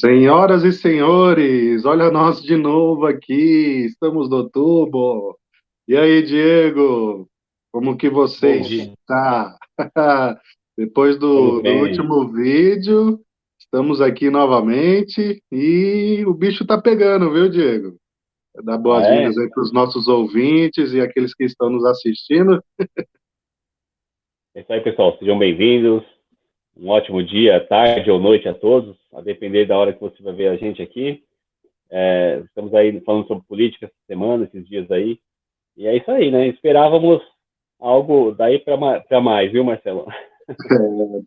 Senhoras e senhores, olha nós de novo aqui, estamos no tubo. E aí, Diego, como que você Bom dia, está? Depois estamos do bem. último vídeo, estamos aqui novamente e o bicho tá pegando, viu, Diego? Dar Ah, boas-vindas é? aí para os nossos ouvintes e aqueles que estão nos assistindo. É isso aí, pessoal. Sejam bem-vindos. Um ótimo dia, tarde ou noite a todos, a depender da hora que você vai ver a gente aqui. Estamos aí falando sobre política essa semana, esses dias aí. E é isso aí, né? Esperávamos algo daí para mais, viu, Marcelo?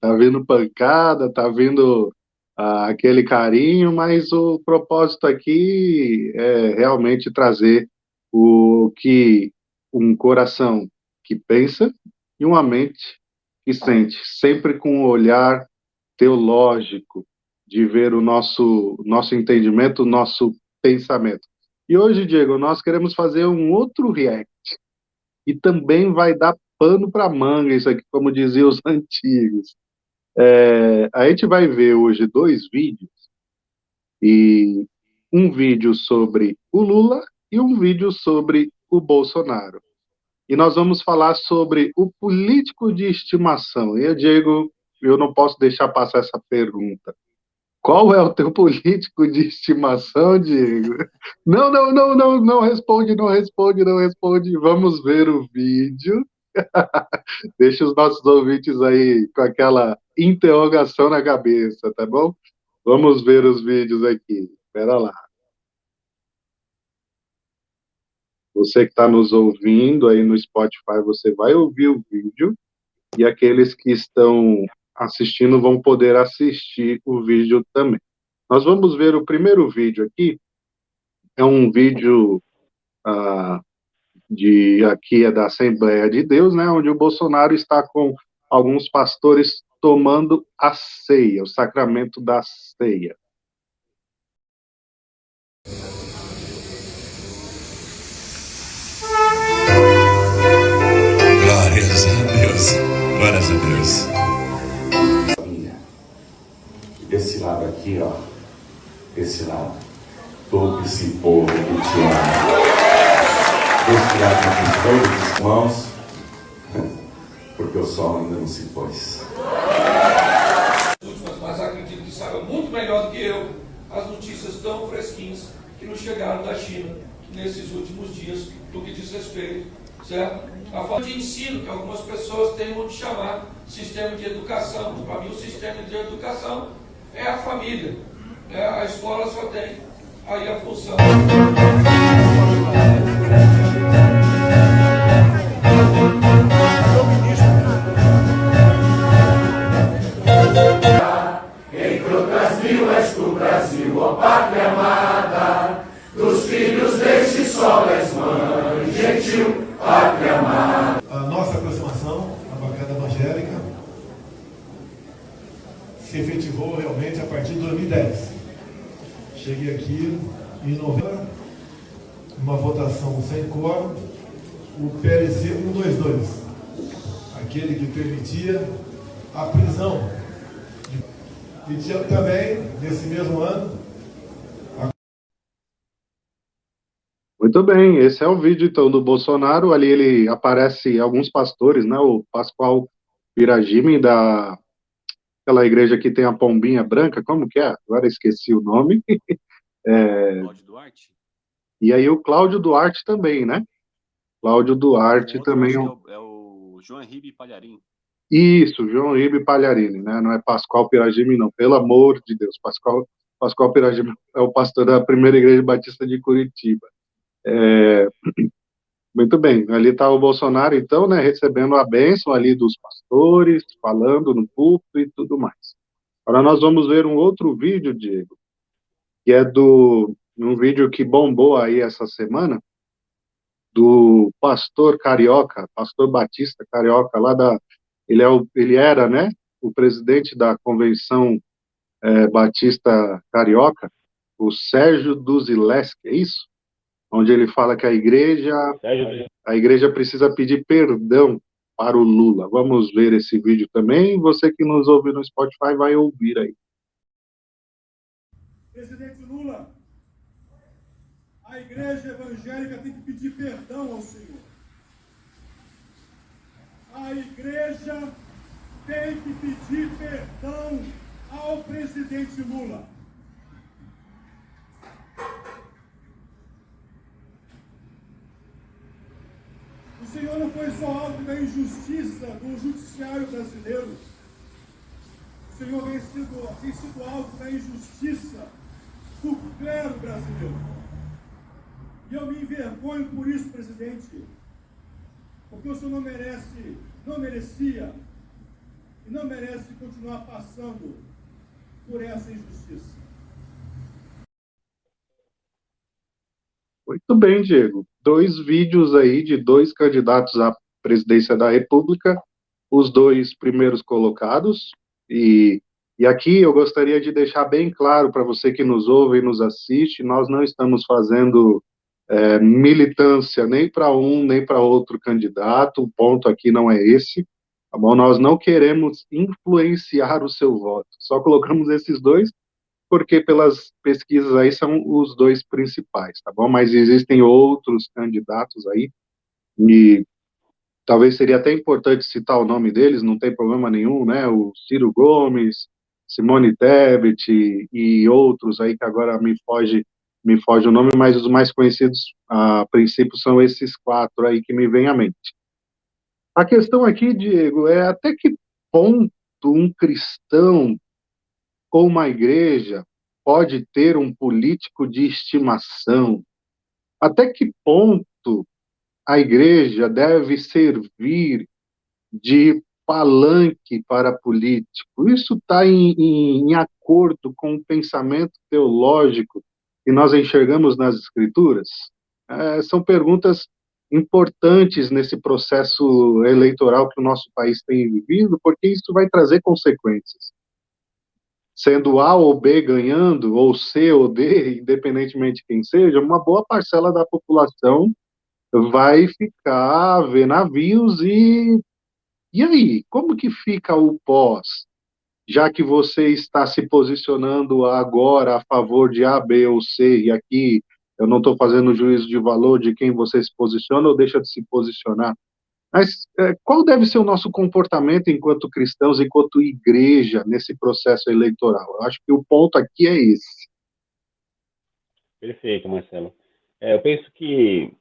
Tá vindo pancada, tá vindo aquele carinho, mas o propósito aqui é realmente trazer o que um coração que pensa e uma mente que sente, sempre com um olhar teológico de ver o nosso entendimento, o nosso pensamento. E hoje, Diego, nós queremos fazer um outro react e também vai dar pano para manga, isso aqui, como diziam os antigos. A gente vai ver hoje dois vídeos, e um vídeo sobre o Lula e um vídeo sobre o Bolsonaro. E nós vamos falar sobre o político de estimação. E, Diego, eu não posso deixar passar essa pergunta. Qual é o teu político de estimação, Diego? Não, não, não, não, não responde, não responde, não responde. Vamos ver o vídeo. Deixa os nossos ouvintes aí com aquela interrogação na cabeça, tá bom? Vamos ver os vídeos aqui. Espera lá. Você que está nos ouvindo aí no Spotify, você vai ouvir o vídeo e aqueles que estão assistindo vão poder assistir o vídeo também. Nós vamos ver o primeiro vídeo aqui. É um vídeo ah, aqui é da Assembleia de Deus, né, onde o Bolsonaro está com alguns pastores tomando a ceia, o sacramento da ceia. Glórias a Deus. Glórias a Deus. Desse lado aqui, ó. Desse lado. Todo esse povo que te ama. Desse lado aqui, todos os irmãos. Porque o sol ainda não se pôs. Mas acredito que saiba muito melhor do que eu as notícias tão fresquinhas que nos chegaram da China nesses últimos dias, do que diz respeito, certo? A forma de ensino que algumas pessoas têm de chamar sistema de educação. Para mim, o sistema de educação é a família. A escola só tem aí a função. Em frutas mil és tu, Brasil, ó pátria amada. Dos filhos deste sol és mãe, gentil pátria amada. A nossa aproximação à bancada evangélica se efetivou realmente a partir de 2010. Cheguei aqui em novembro, uma votação sem quórum, o PLC 122, aquele que permitia a prisão. E tinha também, nesse mesmo ano, Muito bem, esse é o vídeo então do Bolsonaro. Ali ele aparece alguns pastores, né? O Pascoal Piragimi da aquela igreja que tem a pombinha branca, como que é? Agora esqueci o nome. Cláudio Duarte? E aí o Cláudio Duarte também, né? Cláudio E o Duarte outro, eu também. acho que é o João Henrique Palharim. Isso, João Ribe Palharini, né? Não é Pascoal Piragimi, não. Pelo amor de Deus, Pascoal Piragimi é o pastor da Primeira Igreja Batista de Curitiba. Muito bem, ali está o Bolsonaro, então, né, recebendo a bênção ali dos pastores, falando no púlpito e tudo mais. Agora nós vamos ver um outro vídeo, Diego, que é um vídeo que bombou aí essa semana, do pastor carioca, pastor Batista carioca, ele era, né, o presidente da Convenção Batista Carioca, o Sérgio Duzileschi, é isso? Onde ele fala que Sérgio, a igreja precisa pedir perdão para o Lula. Vamos ver esse vídeo também. Você que nos ouve no Spotify vai ouvir aí. Presidente Lula, a igreja evangélica tem que pedir perdão ao Senhor. A igreja tem que pedir perdão ao presidente Lula. O Senhor não foi só alvo da injustiça do judiciário brasileiro. O Senhor tem sido alvo da injustiça do clero brasileiro. E eu me envergonho por isso, presidente, porque o Senhor não merecia e não merece continuar passando por essa injustiça. Muito bem, Diego. 2 vídeos aí de 2 candidatos à presidência da República, os 2 primeiros colocados, e aqui eu gostaria de deixar bem claro para você que nos ouve e nos assiste, nós não estamos fazendo militância nem para um nem para outro candidato, o ponto aqui não é esse, tá bom? Nós não queremos influenciar o seu voto, só colocamos esses 2 porque pelas pesquisas aí são os 2 principais, tá bom? Mas existem outros candidatos aí, e talvez seria até importante citar o nome deles, não tem problema nenhum, né? O Ciro Gomes, Simone Tebet e outros aí que agora me foge o nome, mas os mais conhecidos, a princípio, são esses 4 aí que me vêm à mente. A questão aqui, Diego, é até que ponto um cristão ou uma igreja pode ter um político de estimação? Até que ponto a igreja deve servir de palanque para político? Isso está em acordo com o pensamento teológico que nós enxergamos nas Escrituras? São perguntas importantes nesse processo eleitoral que o nosso país tem vivido, porque isso vai trazer consequências. Sendo A ou B ganhando, ou C ou D, independentemente de quem seja, uma boa parcela da população vai ficar a ver navios e aí, como que fica o pós? Já que você está se posicionando agora a favor de A, B ou C, e aqui eu não estou fazendo juízo de valor de quem você se posiciona ou deixa de se posicionar, mas qual deve ser o nosso comportamento enquanto cristãos, enquanto igreja, nesse processo eleitoral? Eu acho que o ponto aqui é esse. Perfeito, Marcelo. Eu penso que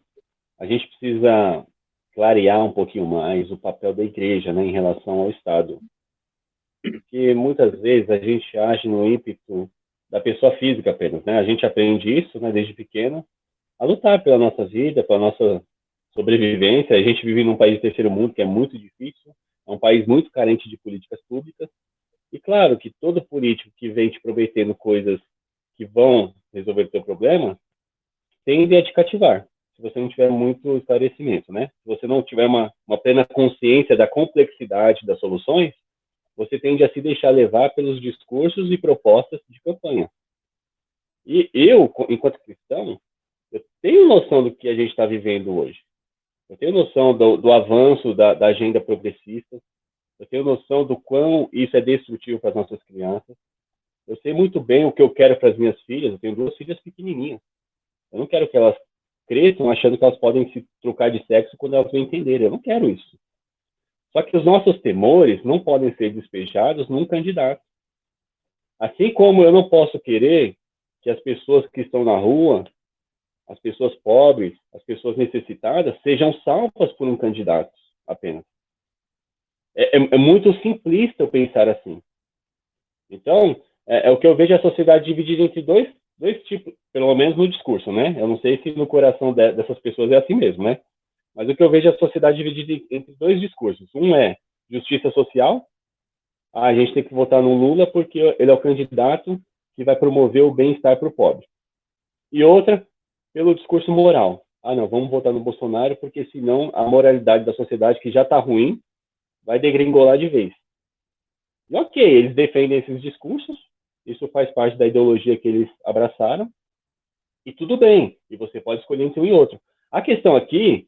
a gente precisa clarear um pouquinho mais o papel da igreja, né, em relação ao Estado. Porque muitas vezes a gente age no ímpeto da pessoa física apenas, né? A gente aprende isso, né, desde pequeno, a lutar pela nossa vida, pela nossa sobrevivência. A gente vive num país de terceiro mundo que é muito difícil, é um país muito carente de políticas públicas. E claro que todo político que vem te prometendo coisas que vão resolver o teu problema tende a te cativar, se você não tiver muito esclarecimento, né? Se você não tiver uma plena consciência da complexidade das soluções, você tende a se deixar levar pelos discursos e propostas de campanha. E eu, enquanto cristão, eu tenho noção do que a gente está vivendo hoje. Eu tenho noção do avanço da agenda progressista. Eu tenho noção do quão isso é destrutivo para as nossas crianças. Eu sei muito bem o que eu quero para as minhas filhas. Eu tenho 2 filhas pequenininhas. Eu não quero que elas cresçam achando que elas podem se trocar de sexo quando elas vão entender. Eu não quero isso. Só que os nossos temores não podem ser despejados num candidato. Assim como eu não posso querer que as pessoas que estão na rua, as pessoas pobres, as pessoas necessitadas, sejam salvas por um candidato apenas. É muito simplista eu pensar assim. Então, o que eu vejo a sociedade dividida entre dois tipos, pelo menos no discurso, né? Eu não sei se no coração dessas pessoas é assim mesmo, né? Mas o que eu vejo é a sociedade dividida entre 2 discursos. Um é justiça social. A gente tem que votar no Lula porque ele é o candidato que vai promover o bem-estar para o pobre. E outra, pelo discurso moral. Não, vamos votar no Bolsonaro porque senão a moralidade da sociedade, que já está ruim, vai degringolar de vez. E ok, eles defendem esses discursos, isso faz parte da ideologia que eles abraçaram, e tudo bem, e você pode escolher entre um e outro. A questão aqui,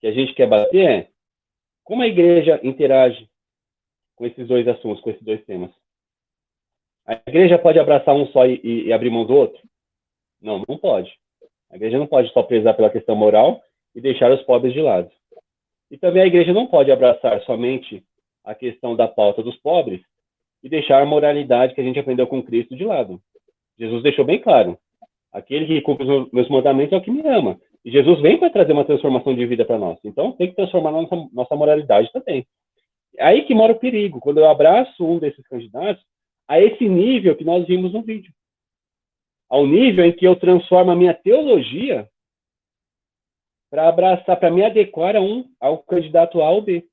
que a gente quer bater é, como a igreja interage com esses 2 assuntos, com esses 2 temas? A igreja pode abraçar um só e abrir mão do outro? Não, não pode. A igreja não pode só prezar pela questão moral e deixar os pobres de lado. E também a igreja não pode abraçar somente a questão da pauta dos pobres e deixar a moralidade que a gente aprendeu com Cristo de lado. Jesus deixou bem claro: aquele que cumpre os meus mandamentos é o que me ama. E Jesus vem para trazer uma transformação de vida para nós. Então tem que transformar nossa moralidade também. É aí que mora o perigo, quando eu abraço um desses candidatos, a esse nível que nós vimos no vídeo. Ao nível em que eu transformo a minha teologia para abraçar, para me adequar ao candidato A ou B.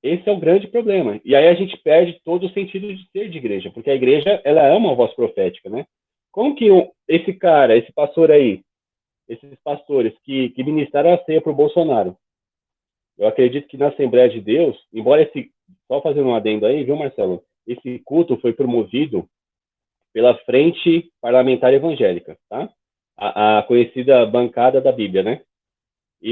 Esse é o grande problema. E aí a gente perde todo o sentido de ser de igreja, porque a igreja, ela é uma voz profética, né? Como que esse cara, esse pastor aí, esses pastores que ministraram a ceia para o Bolsonaro, eu acredito que na Assembleia de Deus, embora só fazendo um adendo aí, viu, Marcelo? Esse culto foi promovido pela Frente Parlamentar Evangélica, tá? A conhecida bancada da Bíblia, né?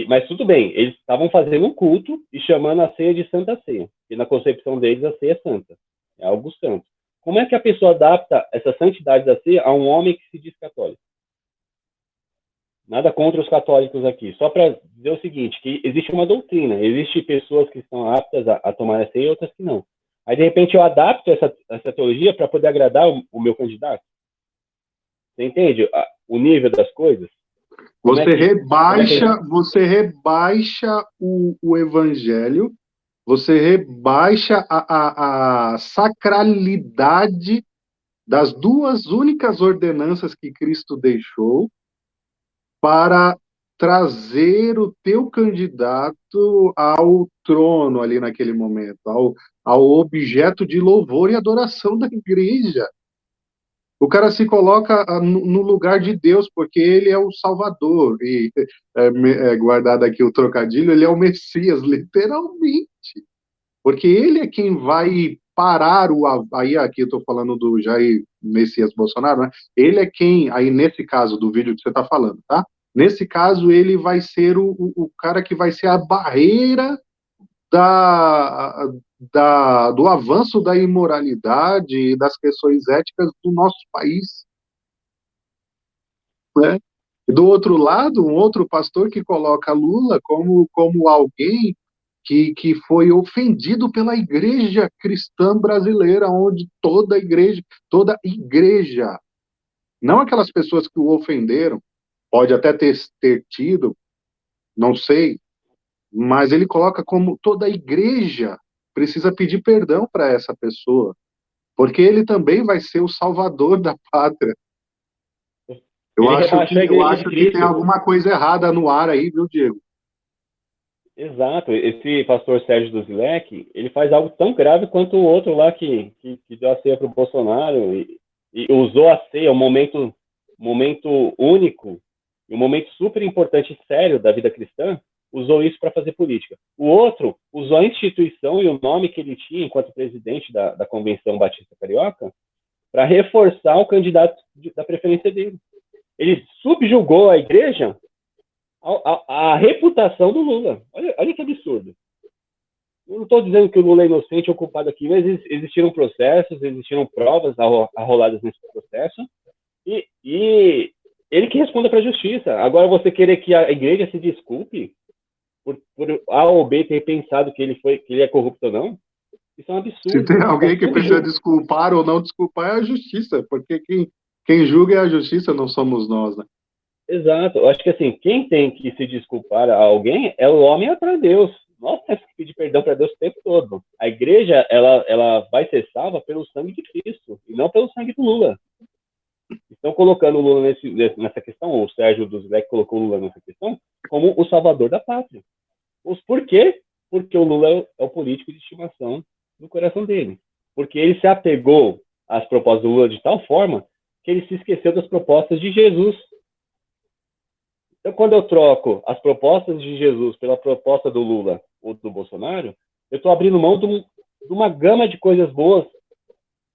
Mas tudo bem, eles estavam fazendo um culto e chamando a ceia de Santa Ceia, e na concepção deles a ceia é santa, é algo santo. Como é que a pessoa adapta essa santidade da ceia a um homem que se diz católico? Nada contra os católicos aqui, só para dizer o seguinte, que existe uma doutrina, existem pessoas que estão aptas a tomar a ceia e outras que não. Aí, de repente, eu adapto essa teologia para poder agradar o meu candidato. Você entende o nível das coisas? Você rebaixa o evangelho, você rebaixa a sacralidade das duas únicas ordenanças que Cristo deixou para trazer o teu candidato ao trono ali naquele momento, ao objeto de louvor e adoração da igreja. O cara se coloca no lugar de Deus, porque ele é o Salvador, e guardado aqui o trocadilho, ele é o Messias, literalmente, porque ele é quem vai parar aí aqui eu estou falando do Jair Messias Bolsonaro, né? Ele é quem, aí nesse caso do vídeo que você está falando, tá? Nesse caso, ele vai ser o cara que vai ser a barreira do avanço da imoralidade e das questões éticas do nosso país, né? E do outro lado, um outro pastor que coloca Lula como alguém que foi ofendido pela igreja cristã brasileira, onde toda igreja, não aquelas pessoas que o ofenderam, pode até ter tido, não sei, mas ele coloca como toda a igreja precisa pedir perdão para essa pessoa, porque ele também vai ser o salvador da pátria. Eu acho que tem alguma coisa errada no ar aí, viu, Diego? Exato. Esse pastor Sérgio Duzilek, ele faz algo tão grave quanto o outro lá que deu a ceia para o Bolsonaro e usou a ceia, um momento único, um momento super importante e sério da vida cristã, usou isso para fazer política. O outro usou a instituição e o nome que ele tinha enquanto presidente da Convenção Batista Carioca para reforçar o candidato da preferência dele. Ele subjugou a igreja à reputação do Lula. Olha que absurdo. Eu não estou dizendo que o Lula é inocente ou culpado aqui, mas existiram processos, existiram provas arroladas nesse processo, e ele que responda para a justiça. Agora, você querer que a igreja se desculpe por A ou B ter pensado que ele é corrupto ou não, isso é um absurdo. Se tem alguém que precisa desculpar ou não desculpar, é a justiça, porque quem julga é a justiça, não somos nós, né? Exato. Eu acho que assim, quem tem que se desculpar a alguém é o homem e para Deus. Nós temos que pedir perdão para Deus o tempo todo. A igreja, ela vai ser salva pelo sangue de Cristo, e não pelo sangue do Lula. Estão colocando o Lula nessa questão, o Sérgio Duzilek colocou o Lula nessa questão, como o salvador da pátria. Por quê? Porque o Lula é o político de estimação do coração dele. Porque ele se apegou às propostas do Lula de tal forma que ele se esqueceu das propostas de Jesus. Então, quando eu troco as propostas de Jesus pela proposta do Lula ou do Bolsonaro, eu estou abrindo mão de uma gama de coisas boas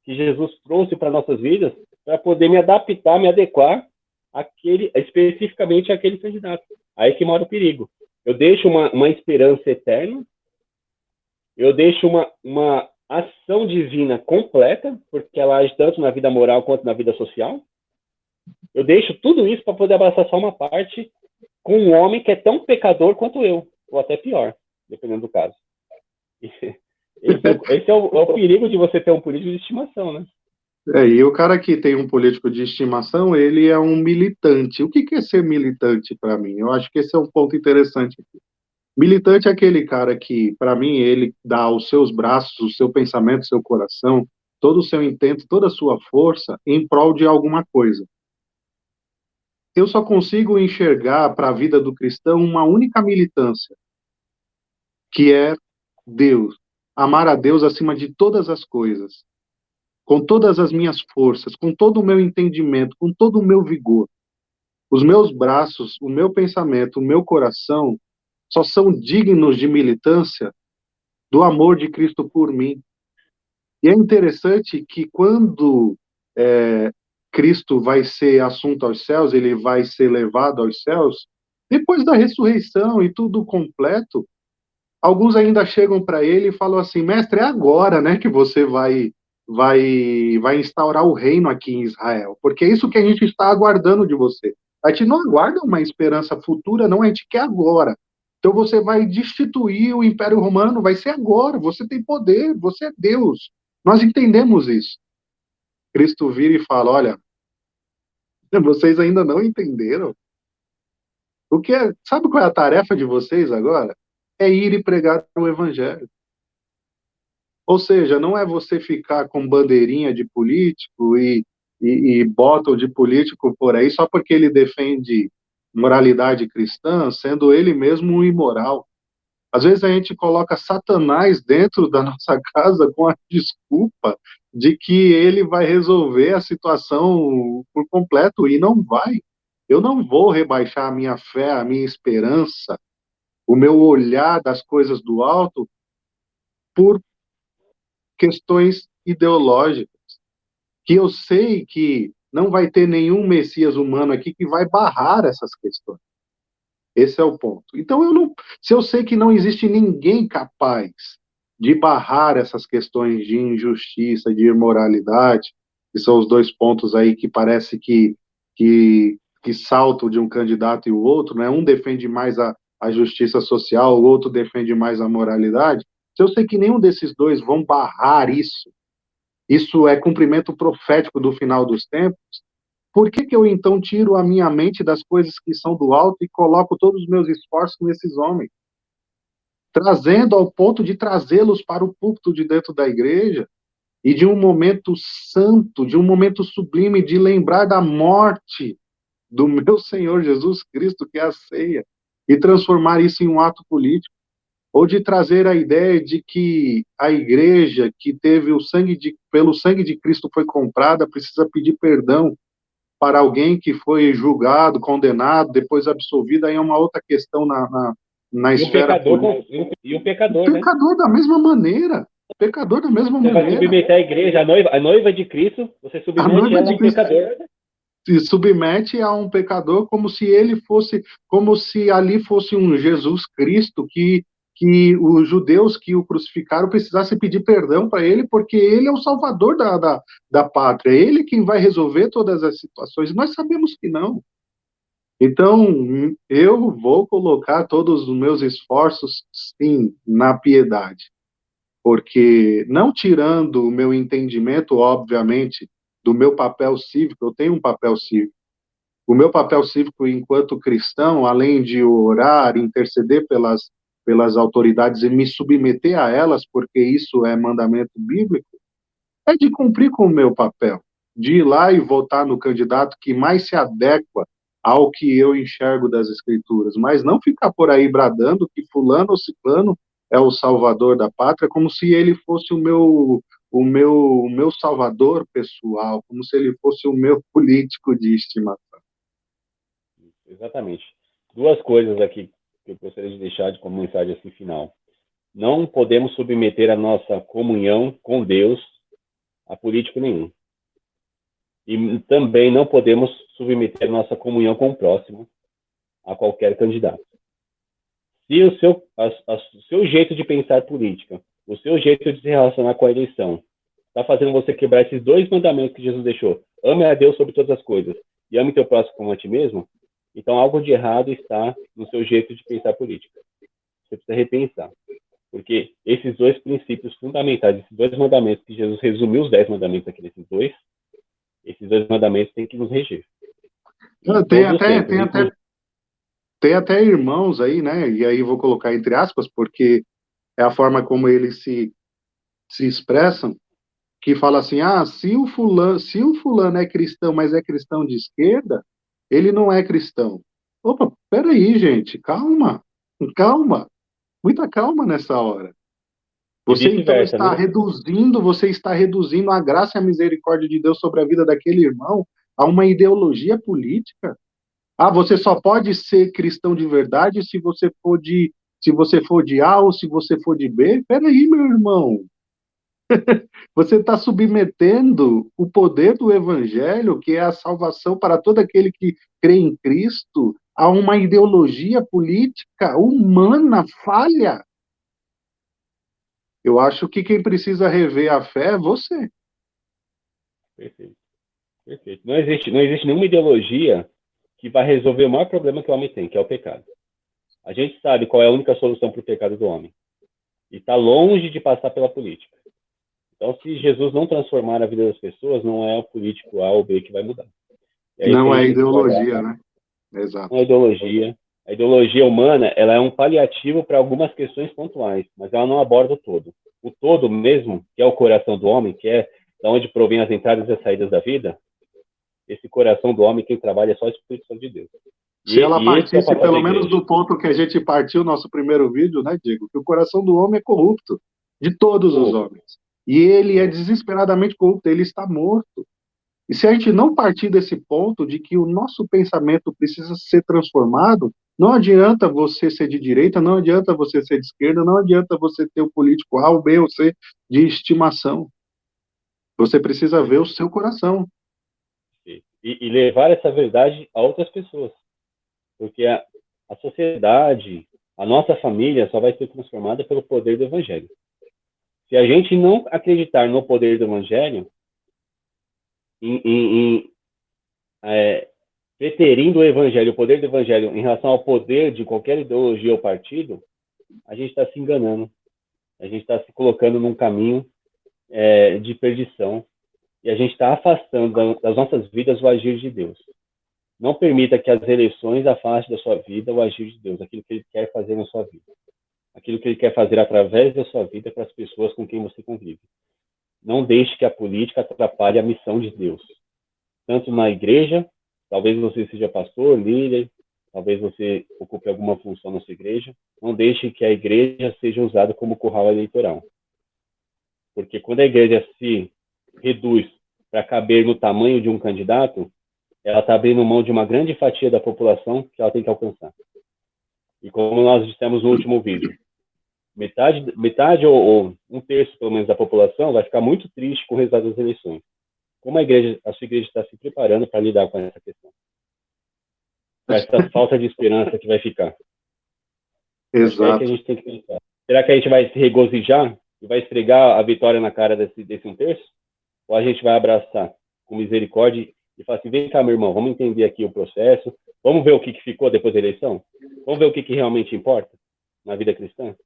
que Jesus trouxe para nossas vidas para poder me adaptar, me adequar especificamente àquele candidato. Aí que mora o perigo. Eu deixo uma esperança eterna, eu deixo ação divina completa, porque ela age tanto na vida moral quanto na vida social. Eu deixo tudo isso para poder abraçar só uma parte com um homem que é tão pecador quanto eu, ou até pior, dependendo do caso. Esse é o perigo de você ter um político de estimação, né? E o cara que tem um político de estimação, ele é um militante. O que é ser militante para mim? Eu acho que esse é um ponto interessante aqui. Militante é aquele cara que, para mim, ele dá os seus braços, o seu pensamento, o seu coração, todo o seu intento, toda a sua força em prol de alguma coisa. Eu só consigo enxergar para a vida do cristão uma única militância, que é Deus. Amar a Deus acima de todas as coisas, com todas as minhas forças, com todo o meu entendimento, com todo o meu vigor. Os meus braços, o meu pensamento, o meu coração só são dignos de militância do amor de Cristo por mim. E é interessante que quando Cristo vai ser assunto aos céus, ele vai ser levado aos céus, depois da ressurreição e tudo completo, alguns ainda chegam para ele e falam assim, mestre, é agora, né, que você vai instaurar o reino aqui em Israel, porque é isso que a gente está aguardando de você. A gente não aguarda uma esperança futura, não, a gente quer agora. Então você vai destituir o Império Romano, vai ser agora, você tem poder, você é Deus. Nós entendemos isso. Cristo vira e fala, olha, vocês ainda não entenderam? Sabe qual é a tarefa de vocês agora? É ir e pregar o Evangelho. Ou seja, não é você ficar com bandeirinha de político e bottle de político por aí só porque ele defende moralidade cristã, sendo ele mesmo um imoral. Às vezes a gente coloca Satanás dentro da nossa casa com a desculpa de que ele vai resolver a situação por completo, e não vai. Eu não vou rebaixar a minha fé, a minha esperança, o meu olhar das coisas do alto por questões ideológicas, que eu sei que não vai ter nenhum Messias humano aqui que vai barrar essas questões. Esse é o ponto. Então, se eu sei que não existe ninguém capaz de barrar essas questões de injustiça, de imoralidade, que são os dois pontos aí que parece que saltam de um candidato e o outro, né? Um defende mais a justiça social, o outro defende mais a moralidade. Se eu sei que nenhum desses dois vão barrar isso é cumprimento profético do final dos tempos, por que eu então tiro a minha mente das coisas que são do alto e coloco todos os meus esforços nesses homens? Trazendo ao ponto de trazê-los para o púlpito de dentro da igreja e de um momento santo, de um momento sublime, de lembrar da morte do meu Senhor Jesus Cristo, que é a ceia, e transformar isso em um ato político. Ou de trazer a ideia de que a igreja que teve pelo sangue de Cristo foi comprada, precisa pedir perdão para alguém que foi julgado, condenado, depois absolvido, aí é uma outra questão na esfera política. E o pecador, né? O pecador da mesma maneira. O pecador da mesma maneira. Você vai submeter a igreja, a noiva de Cristo, você submete ela a um pecador. Se submete a um pecador como se ali fosse um Jesus Cristo que os judeus que o crucificaram precisassem pedir perdão para ele, porque ele é o salvador da pátria, é ele quem vai resolver todas as situações. Nós sabemos que não. Então, eu vou colocar todos os meus esforços, sim, na piedade, porque não tirando o meu entendimento, obviamente, do meu papel cívico, eu tenho um papel cívico. O meu papel cívico enquanto cristão, além de orar, interceder pelas autoridades e me submeter a elas, porque isso é mandamento bíblico, é de cumprir com o meu papel, de ir lá e votar no candidato que mais se adequa ao que eu enxergo das Escrituras, mas não ficar por aí bradando que fulano ou ciclano é o salvador da pátria, como se ele fosse o meu salvador pessoal, como se ele fosse o meu político de estimação. Exatamente. Duas coisas aqui que eu gostaria de deixar como mensagem assim final. Não podemos submeter a nossa comunhão com Deus a político nenhum. E também não podemos submeter a nossa comunhão com o próximo a qualquer candidato. Se o seu jeito de pensar política o seu jeito de se relacionar com a eleição está fazendo você quebrar esses 2 mandamentos que Jesus deixou, ame a Deus sobre todas as coisas e ame teu próximo como a ti mesmo, então algo de errado está no seu jeito de pensar política. Você precisa repensar. Porque esses 2 princípios fundamentais, esses 2 mandamentos que Jesus resumiu os 10 mandamentos aqui nesses esses 2 mandamentos têm que nos reger. Tem até irmãos aí, né? E aí vou colocar entre aspas, porque é a forma como eles se expressam, que fala assim, se o fulano é cristão, mas é cristão de esquerda, ele não é cristão. Opa, peraí, gente, calma, muita calma nessa hora. Você então você está reduzindo a graça e a misericórdia de Deus sobre a vida daquele irmão a uma ideologia política. Você só pode ser cristão de verdade se você for de A ou se você for de B. Peraí, meu irmão. Você está submetendo o poder do evangelho, que é a salvação para todo aquele que crê em Cristo, a uma ideologia política humana falha. Eu acho que quem precisa rever a fé é você. Perfeito. Perfeito. Não existe nenhuma ideologia que vai resolver o maior problema que o homem tem, que é o pecado. A gente sabe qual é a única solução para o pecado do homem. E está longe de passar pela política. Então, se Jesus não transformar a vida das pessoas, não é o político A ou B que vai mudar. Não é ideologia, né? Exato. Não é ideologia. A ideologia humana, ela é um paliativo para algumas questões pontuais, mas ela não aborda o todo. O todo mesmo, que é o coração do homem, que é da onde provém as entradas e as saídas da vida, esse coração do homem, quem trabalha é só a Espírito Santo de Deus. Se ela partisse pelo menos do ponto que a gente partiu no nosso primeiro vídeo, né, Diego? Que o coração do homem é corrupto, de todos os homens. E ele é desesperadamente corrupto, ele está morto. E se a gente não partir desse ponto de que o nosso pensamento precisa ser transformado, não adianta você ser de direita, não adianta você ser de esquerda, não adianta você ter o político A, o B ou C de estimação. Você precisa ver o seu coração. E levar essa verdade a outras pessoas. Porque a sociedade, a nossa família só vai ser transformada pelo poder do evangelho. Se a gente não acreditar no poder do evangelho, preterindo o evangelho, o poder do evangelho em relação ao poder de qualquer ideologia ou partido, a gente está se enganando. A gente está se colocando num caminho de perdição. E a gente está afastando das nossas vidas o agir de Deus. Não permita que as eleições afastem da sua vida o agir de Deus, aquilo que Ele quer fazer na sua vida. Aquilo que Ele quer fazer através da sua vida para as pessoas com quem você convive. Não deixe que a política atrapalhe a missão de Deus. Tanto na igreja, talvez você seja pastor, líder, talvez você ocupe alguma função na sua igreja. Não deixe que a igreja seja usada como curral eleitoral. Porque quando a igreja se reduz para caber no tamanho de um candidato, ela está abrindo mão de uma grande fatia da população que ela tem que alcançar. E como nós dissemos no último vídeo, metade ou um terço, pelo menos, da população vai ficar muito triste com o resultado das eleições. Como a sua igreja está se preparando para lidar com essa questão? Com essa falta de esperança que vai ficar. Exato. É que a gente tem que pensar. Será que a gente vai se regozijar e vai esfregar a vitória na cara desse um terço? Ou a gente vai abraçar com misericórdia e falar assim, vem cá, meu irmão, vamos entender aqui o processo, vamos ver o que ficou depois da eleição? Vamos ver o que realmente importa na vida cristã?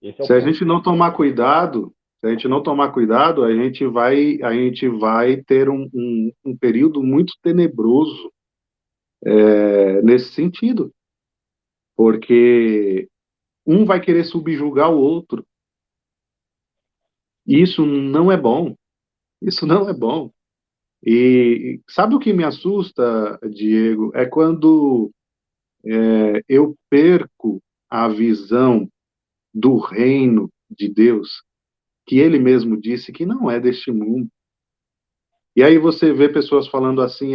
Se a gente não tomar cuidado, a gente vai ter um período muito tenebroso nesse sentido. Porque um vai querer subjugar o outro. E isso não é bom. Isso não é bom. E sabe o que me assusta, Diego? É quando eu perco a visão do reino de Deus, que ele mesmo disse que não é deste mundo. E aí você vê pessoas falando assim,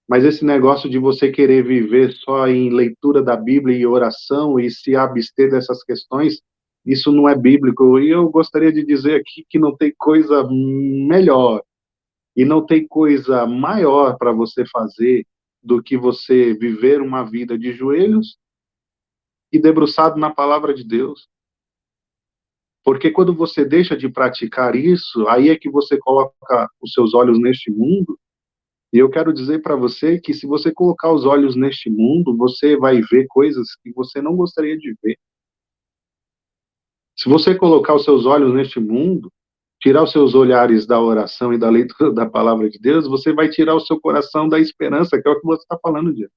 mas esse negócio de você querer viver só em leitura da Bíblia e oração e se abster dessas questões, isso não é bíblico. E eu gostaria de dizer aqui que não tem coisa melhor e não tem coisa maior para você fazer do que você viver uma vida de joelhos e debruçado na palavra de Deus. Porque quando você deixa de praticar isso, aí é que você coloca os seus olhos neste mundo. E eu quero dizer para você que se você colocar os olhos neste mundo, você vai ver coisas que você não gostaria de ver. Se você colocar os seus olhos neste mundo, tirar os seus olhares da oração e da leitura da palavra de Deus, você vai tirar o seu coração da esperança, que é o que você está falando, Diego.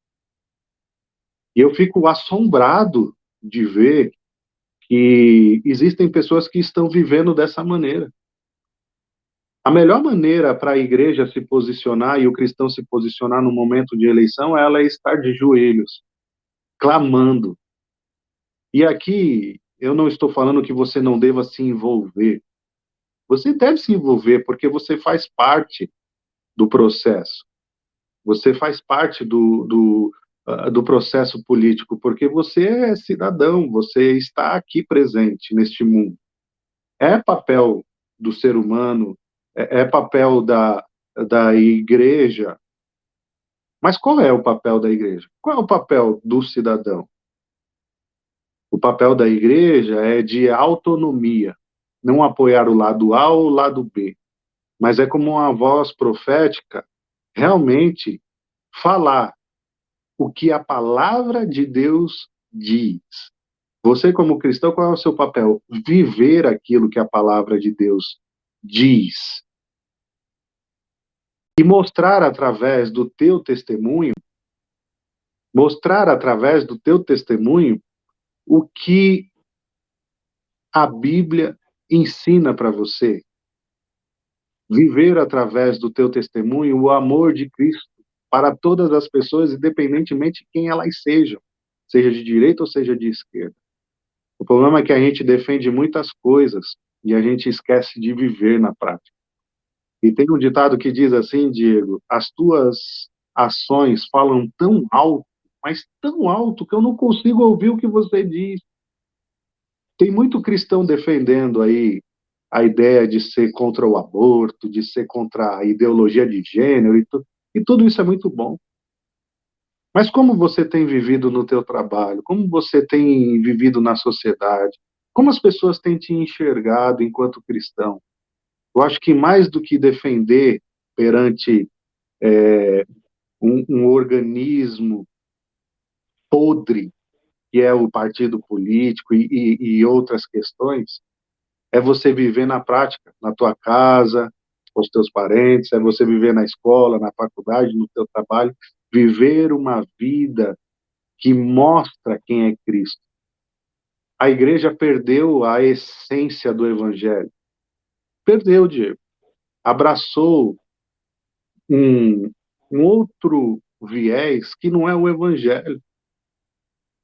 E eu fico assombrado de ver que existem pessoas que estão vivendo dessa maneira. A melhor maneira para a igreja se posicionar e o cristão se posicionar no momento de eleição é ela estar de joelhos, clamando. E aqui eu não estou falando que você não deva se envolver. Você deve se envolver porque você faz parte do processo. Você faz parte do processo político, porque você é cidadão, você está aqui presente neste mundo. É papel do ser humano, é papel da igreja. Mas qual é o papel da igreja? Qual é o papel do cidadão? O papel da igreja é de autonomia, não apoiar o lado A ou o lado B, mas é como uma voz profética, realmente falar o que a palavra de Deus diz. Você, como cristão, qual é o seu papel? Viver aquilo que a palavra de Deus diz. E mostrar através do teu testemunho, o que a Bíblia ensina para você. Viver através do teu testemunho o amor de Cristo para todas as pessoas, independentemente de quem elas sejam, seja de direita ou seja de esquerda. O problema é que a gente defende muitas coisas e a gente esquece de viver na prática. E tem um ditado que diz assim, Diego, as tuas ações falam tão alto, mas tão alto que eu não consigo ouvir o que você diz. Tem muito cristão defendendo aí a ideia de ser contra o aborto, de ser contra a ideologia de gênero, e tudo isso é muito bom. Mas como você tem vivido no teu trabalho? Como você tem vivido na sociedade? Como as pessoas têm te enxergado enquanto cristão? Eu acho que mais do que defender perante um organismo podre, que é o partido político e outras questões, é você viver na prática, na tua casa, com os teus parentes, é você viver na escola, na faculdade, no teu trabalho, viver uma vida que mostra quem é Cristo. A igreja perdeu a essência do evangelho. Perdeu, Diego. Abraçou um outro viés que não é o evangelho.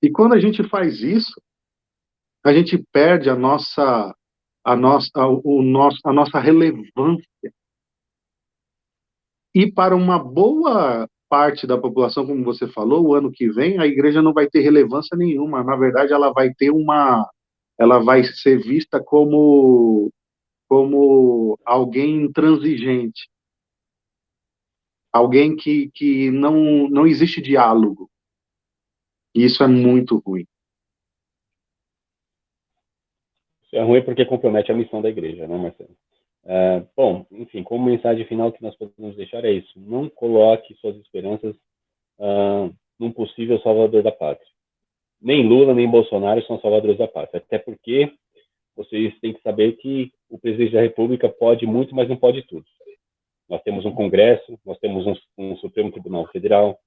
E quando a gente faz isso, a gente perde a nossa relevância. E para uma boa parte da população, como você falou, o ano que vem, a igreja não vai ter relevância nenhuma. Na verdade, ela vai ser vista como alguém intransigente. Alguém que não existe diálogo. E isso é muito ruim. Isso é ruim porque compromete a missão da igreja, né, Marcelo? Bom, enfim, como mensagem final que nós podemos deixar é isso. Não coloque suas esperanças num possível salvador da pátria. Nem Lula, nem Bolsonaro são salvadores da pátria. Até porque vocês têm que saber que o presidente da República pode muito, mas não pode tudo. Nós temos um Congresso, nós temos um Supremo Tribunal Federal,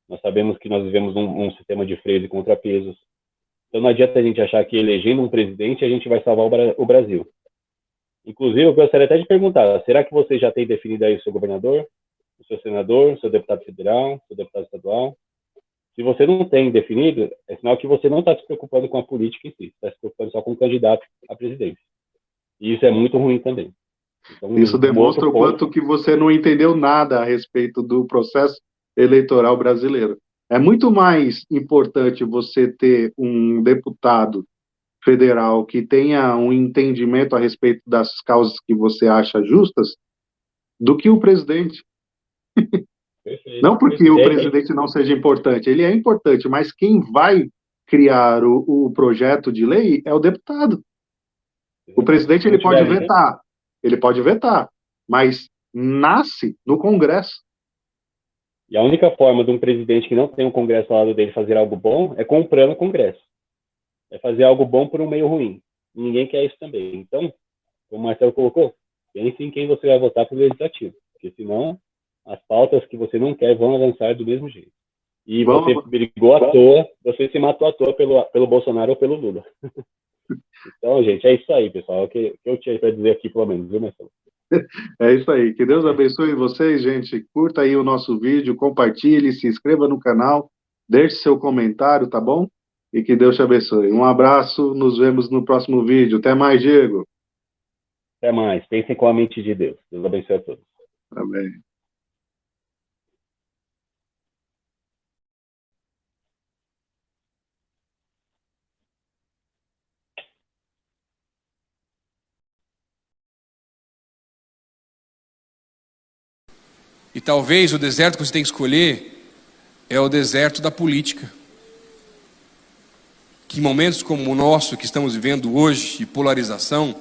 nós sabemos que nós vivemos um sistema de freios e contrapesos. Então não adianta a gente achar que elegendo um presidente a gente vai salvar o Brasil. Inclusive, eu gostaria até de perguntar, será que você já tem definido aí o seu governador, o seu senador, o seu deputado federal, o seu deputado estadual? Se você não tem definido, é sinal que você não está se preocupando com a política em si, está se preocupando só com o candidato à presidência. E isso é muito ruim também. Então, isso demonstra o quanto que você não entendeu nada a respeito do processo eleitoral brasileiro. É muito mais importante você ter um deputado federal que tenha um entendimento a respeito das causas que você acha justas do que o presidente. Perfeito, não porque o presidente não seja importante, ele é importante, mas quem vai criar o projeto de lei é o deputado. O presidente ele pode vetar, mas nasce no Congresso. E a única forma de um presidente que não tem um Congresso ao lado dele fazer algo bom é comprando o Congresso. É fazer algo bom por um meio ruim. Ninguém quer isso também. Então, como o Marcelo colocou, pense em quem você vai votar para o Legislativo, porque senão as pautas que você não quer vão avançar do mesmo jeito. E você brigou à toa, você se matou à toa pelo Bolsonaro ou pelo Lula. Então, gente, é isso aí, pessoal. É o que eu tinha para dizer aqui, pelo menos, viu, Marcelo? É isso aí. Que Deus abençoe vocês, gente. Curta aí o nosso vídeo, compartilhe, se inscreva no canal, deixe seu comentário, tá bom? E que Deus te abençoe. Um abraço, nos vemos no próximo vídeo. Até mais, Diego. Até mais. Pensem com a mente de Deus. Deus abençoe a todos. Amém. E talvez o deserto que você tem que escolher é o deserto da política. Que em momentos como o nosso, que estamos vivendo hoje, de polarização,